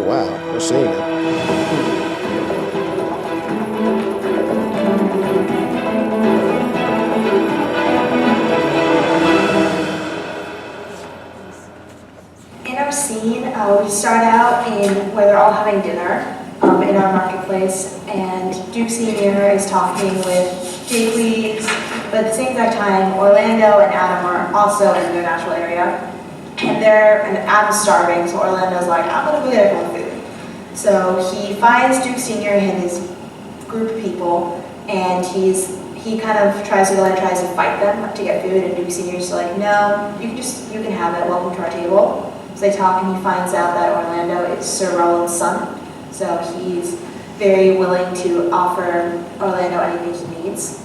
Oh, wow. We're seeing it. In our scene, we start out in where they're all having dinner in our marketplace, and Duke Sr. is talking with Jake Leeds, but at the same exact time, Orlando and Adam are also in their natural area, and Adam's starving, so Orlando's like, I'm gonna go get everyone food. So he finds Duke Sr. and his group of people, and he kind of tries to go and tries to fight them to get food, and Duke Sr. is like, no, you can have it, welcome to our table. So they talk, and he finds out that Orlando is Sir Roland's son, so he's very willing to offer Orlando anything he needs.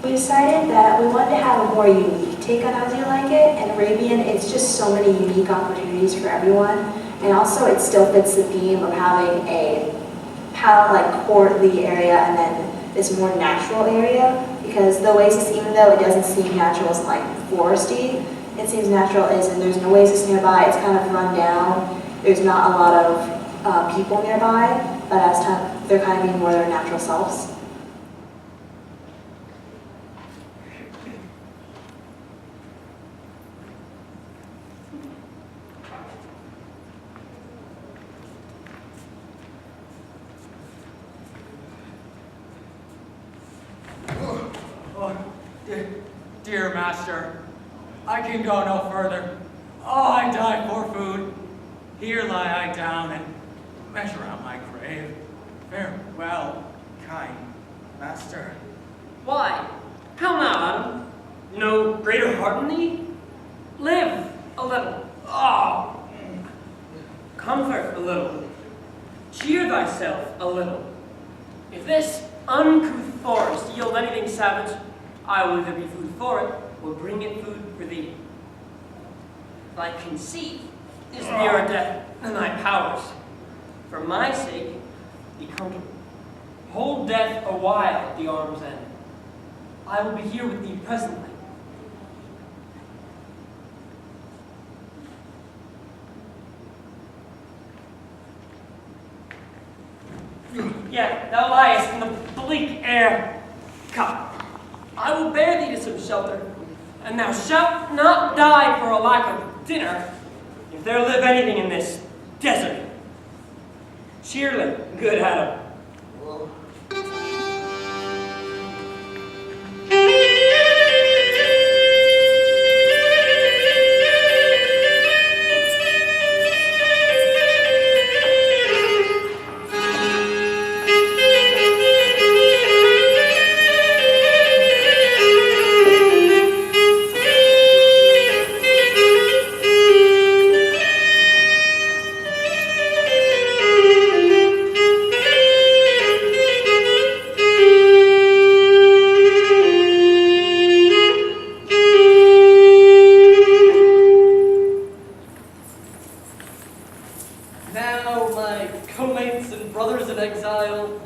We decided that we wanted to have a more unique take on How Do You Like It, and Arabian, it's just so many unique opportunities for everyone, and also it still fits the theme of having a courtly area and then this more natural area, because the Oasis, even though it doesn't seem natural, it's like foresty, it seems natural is, and there's an oasis nearby, it's kind of run down, there's not a lot of people nearby, but as time, they're kind of being more their natural selves. Dear master, I can go no further. Oh, I die for food. Here lie I down and measure out my grave. Farewell, kind master. Why? Come now, Adam. No greater heart in thee? Live a little. Oh! Comfort a little. Cheer thyself a little. If this uncouth forest yield anything savage, I will either be food for it, or bring it food for thee. Thy conceit is nearer death than thy powers. For my sake, be comfortable. Hold death a while at the arm's end. I will be here with thee presently. Yet thou liest in the bleak air. Come, I will bear thee to some shelter, and thou shalt not die for a lack of dinner, if there live anything in this desert. Cheerly, good Adam. Now, my co-mates and brothers in exile,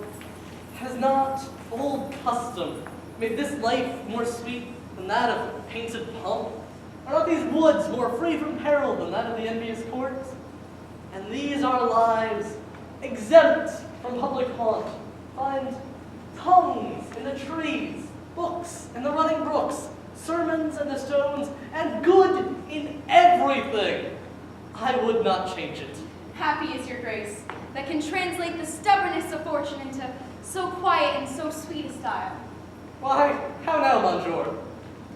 has not old custom made this life more sweet than that of painted pomp? Are not these woods more free from peril than that of the envious court? And these our lives, exempt from public haunt, find tongues in the trees, books in the running brooks, sermons in the stones, and good in everything. I would not change it. Happy is your grace, that can translate the stubbornness of fortune into so quiet and so sweet a style. Why, how now, Monsieur?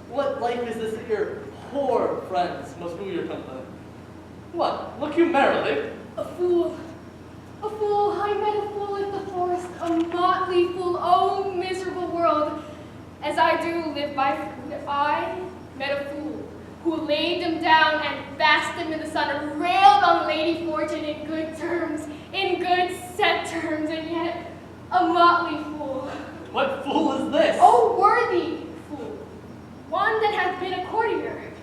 What life is this that your poor friends must woo your company? What, look you merrily? A fool. A fool, I met a fool in the forest, a motley fool, oh miserable world. As I do live by food, I met a fool who laid them down and basked them in the sun and railed on Lady Fortune in good terms, in good set terms, and yet a motley fool. What fool is this? Oh, worthy fool, one that hath been a courtier.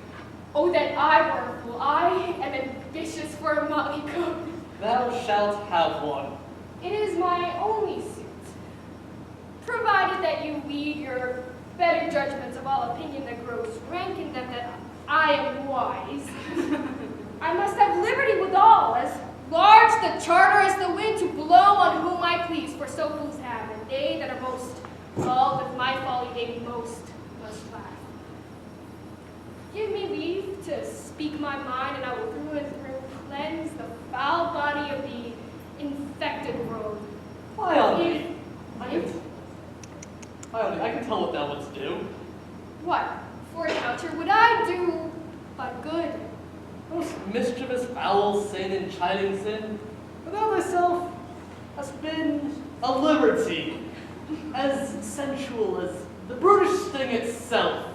Oh, that I were a fool, I am ambitious for a motley coat. Thou shalt have one. It is my only suit, provided that you leave your better judgments of all opinion that grows rank in them that I am wise. I must have liberty with all, as Large the charter as the wind to blow on whom I please, for so fools have, and they that are most, all with my folly they most must laugh. Give me leave to speak my mind, and I will through and through cleanse the foul body of the infected world. Why, Auntie? I can tell what thou wouldst do. What, for encounter, would I do but good? Most mischievous, foul sin and chiding sin, but thou thyself hast been a liberty, as sensual as the brutish thing itself,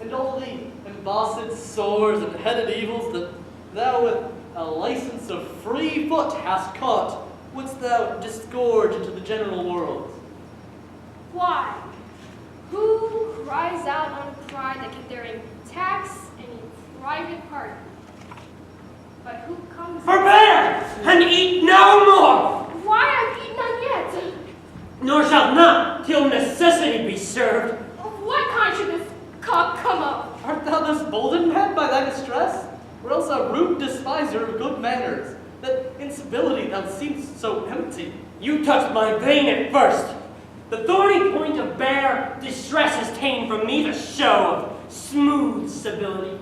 and all the embossed sores and headed evils that thou with a license of free foot hast caught, wouldst thou disgorge into the general world. Why? Who cries out on pride that can therein tax any private part? But who comes? Forbear, and eat no more, Why, I've eaten none yet. nor shalt not till necessity be served. Of what kind should this cock come up? Art thou thus bolden-head by thy distress, or else a rude despiser of good manners, that in civility thou seemst so empty? You touched my vein at first. The thorny point of bare distress has ta'en from me the show of smooth civility.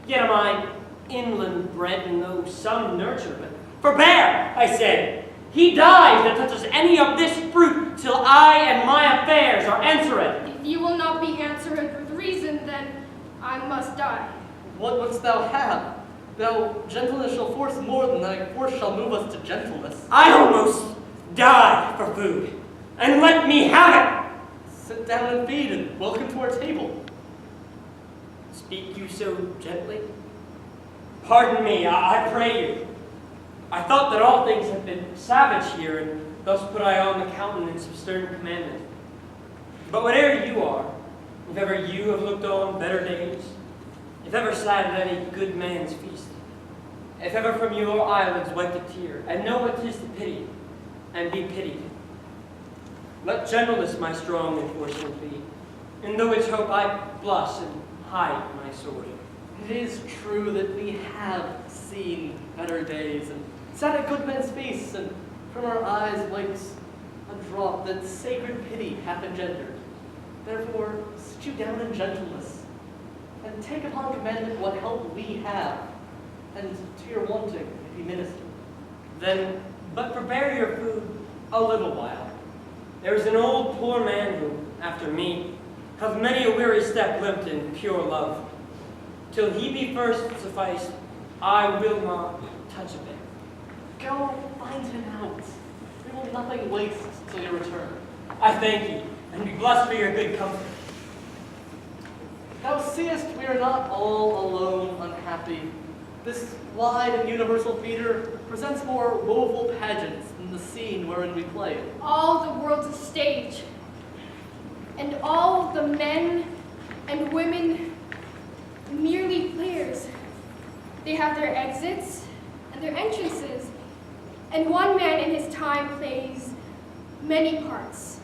Yet am I inland bred and know some nurture, but forbear, I say. He dies that touches any of this fruit till I and my affairs are answered. If you will not be answered with reason, then I must die. What wouldst thou have? Thou gentleness shall force more than thy force shall move us to gentleness. I almost die for food, and let me have it. Sit down and feed, and welcome to our table. Speak you so gently? Pardon me, I pray you. I thought that all things had been savage here, and thus put I on the countenance of stern commandment. But whate'er you are, if ever you have looked on better days, if ever sat at any good man's feast, if ever from your eyelids wiped a tear, and know what 'tis to pity, and be pitied, let gentleness my strong enforcement be, in the which hope I blush and hide my sword. It is true that we have seen better days, and sat at good men's feasts, and from our eyes wipes a drop that sacred pity hath engendered. Therefore, sit you down in gentleness, and take upon commandment what help we have, and to your wanting if ye minister. Then but prepare your food a little while. There is an old poor man who, after me, hath many a weary step limped in pure love. Till he be first sufficed, I will not touch a bit. Go find him out. We will nothing waste till your return. I thank you, and be blessed for your good comfort. Thou seest we are not all alone unhappy. This wide and universal theater presents more woeful pageants than the scene wherein we play. All the world's a stage, and all the men and women merely players. They have their exits and their entrances, and one man in his time plays many parts,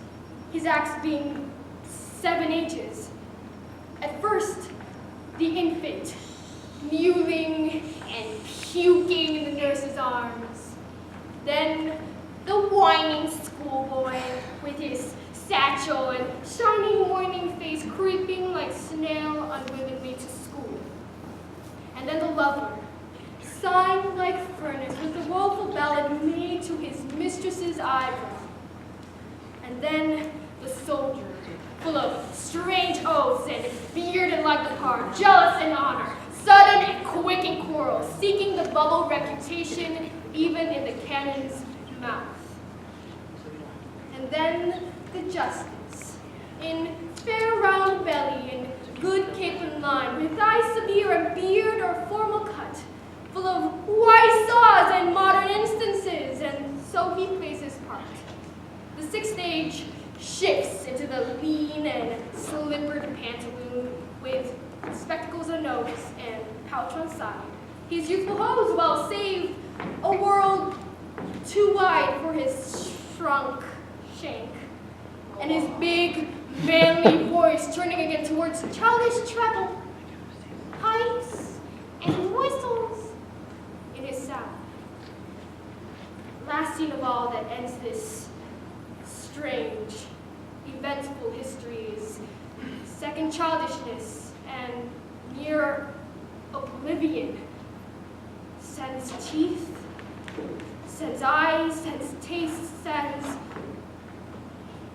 his acts being 7 ages. At first, the infant, mewling and puking in the nurse's arms. Then the whining schoolboy with his satchel and shining morning face creeping like snail unwillingly to school. And then the lover, sighing like furnace with the woeful ballad made to his mistress's eyebrow. And then the soldier, full of strange oaths and bearded like the part, jealous in honor, sudden and quick in quarrel, seeking the bubble reputation even in the cannon's mouth. And then the justice, in fair round belly and good capon line, with eye severe and beard or formal cut, full of wise saws and modern instances, and so he plays his part. The 6th stage shifts into the lean and slippered pantaloon with spectacles on nose and pouch on side. His youthful hose well saved, a world too wide for his shrunk shank, and his big, manly voice turning again towards childish treble, pipes and whistles in his sound. last scene of all that ends this strange, eventful history is second childishness and mere oblivion. Sense teeth, sense eyes, sense taste, sense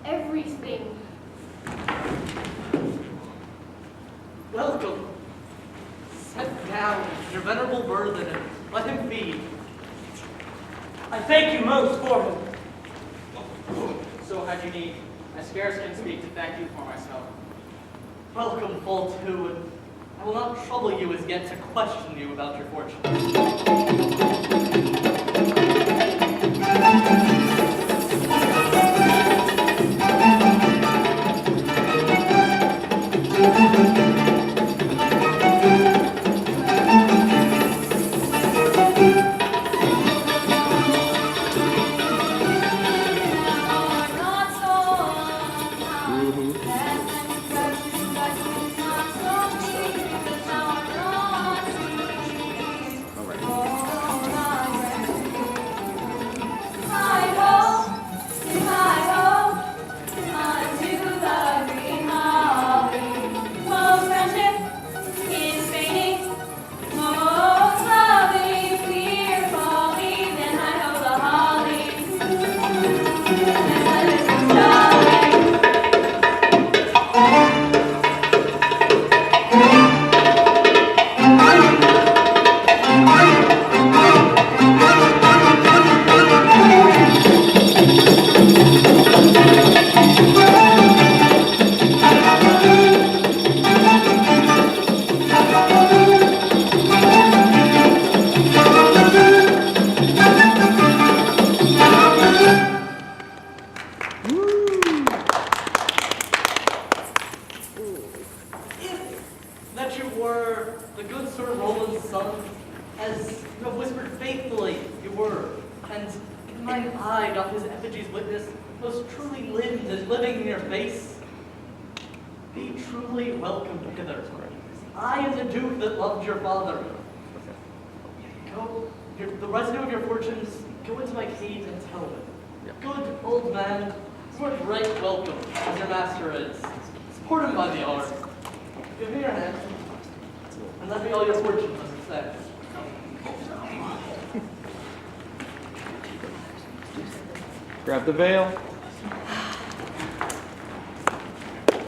everything. Welcome. Set down your venerable burden and let him feed. I thank you most for him. So how'd you need? I scarce can speak to thank you for myself. Welcome, fall two, and I will not trouble you as yet to question you about your fortune. That you were the good Sir Roland's son, as you have whispered faithfully you were, and in mine eye doth his effigy's witness most truly lived and living in your face. Be truly welcome hither. I am the Duke that loved your father. Go, the residue of your fortunes, go into my cave and tell him. Good old man, you are right welcome, as your master is. Support him by the arm. Give me your hand, and let me all your fortunes, as you say. Grab the veil.